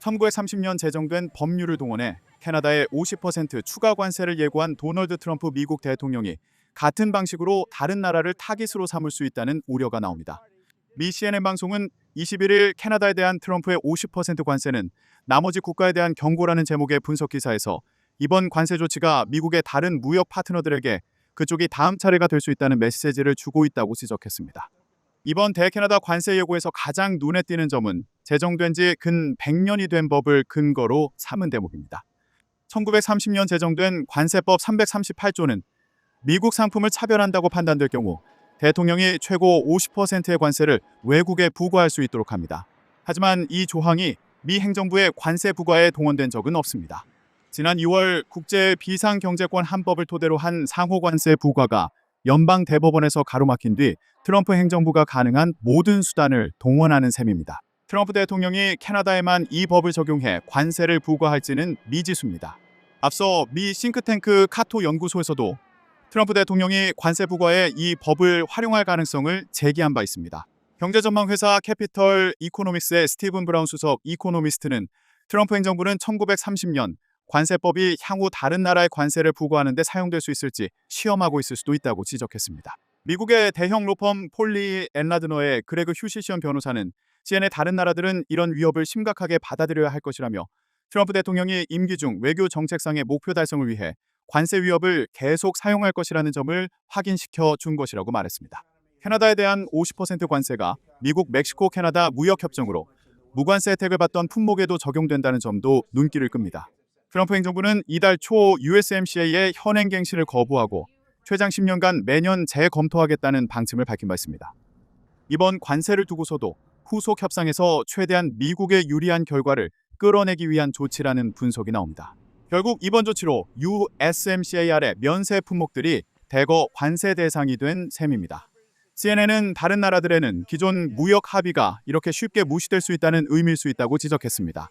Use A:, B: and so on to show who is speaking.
A: 1930년 제정된 법률을 동원해 캐나다에 50% 추가 관세를 예고한 도널드 트럼프 미국 대통령이 같은 방식으로 다른 나라를 타깃으로 삼을 수 있다는 우려가 나옵니다. 미 CNN 방송은 21일 캐나다에 대한 트럼프의 50% 관세는 나머지 국가에 대한 경고라는 제목의 분석 기사에서 이번 관세 조치가 미국의 다른 무역 파트너들에게 그쪽이 다음 차례가 될 수 있다는 메시지를 주고 있다고 지적했습니다. 이번 대캐나다 관세 예고에서 가장 눈에 띄는 점은 제정된 지 근 100년이 된 법을 근거로 삼은 대목입니다. 1930년 제정된 관세법 338조는 미국 상품을 차별한다고 판단될 경우 대통령이 최고 50%의 관세를 외국에 부과할 수 있도록 합니다. 하지만 이 조항이 미 행정부의 관세 부과에 동원된 적은 없습니다. 지난 2월 국제 비상경제권 한법을 토대로 한 상호관세 부과가 연방 대법원에서 가로막힌 뒤 트럼프 행정부가 가능한 모든 수단을 동원하는 셈입니다. 트럼프 대통령이 캐나다에만 이 법을 적용해 관세를 부과할지는 미지수입니다. 앞서 미 싱크탱크 카토 연구소에서도 트럼프 대통령이 관세 부과에 이 법을 활용할 가능성을 제기한 바 있습니다. 경제전망회사 캐피털 이코노믹스의 스티븐 브라운 수석 이코노미스트는 트럼프 행정부는 1930년 관세법이 향후 다른 나라의 관세를 부과하는 데 사용될 수 있을지 시험하고 있을 수도 있다고 지적했습니다. 미국의 대형 로펌 폴리 앤라드너의 그레그 휴시시언 변호사는 CNN의 다른 나라들은 이런 위협을 심각하게 받아들여야 할 것이라며 트럼프 대통령이 임기 중 외교 정책상의 목표 달성을 위해 관세 위협을 계속 사용할 것이라는 점을 확인시켜 준 것이라고 말했습니다. 캐나다에 대한 50% 관세가 미국, 멕시코, 캐나다 무역협정으로 무관세 혜택을 받던 품목에도 적용된다는 점도 눈길을 끕니다. 트럼프 행정부는 이달 초 USMCA의 현행 갱신을 거부하고 최장 10년간 매년 재검토하겠다는 방침을 밝힌 바 있습니다. 이번 관세를 두고서도 후속 협상에서 최대한 미국에 유리한 결과를 끌어내기 위한 조치라는 분석이 나옵니다. 결국 이번 조치로 USMCA 아래 면세 품목들이 대거 관세 대상이 된 셈입니다. CNN은 다른 나라들에는 기존 무역 합의가 이렇게 쉽게 무시될 수 있다는 의미일 수 있다고 지적했습니다.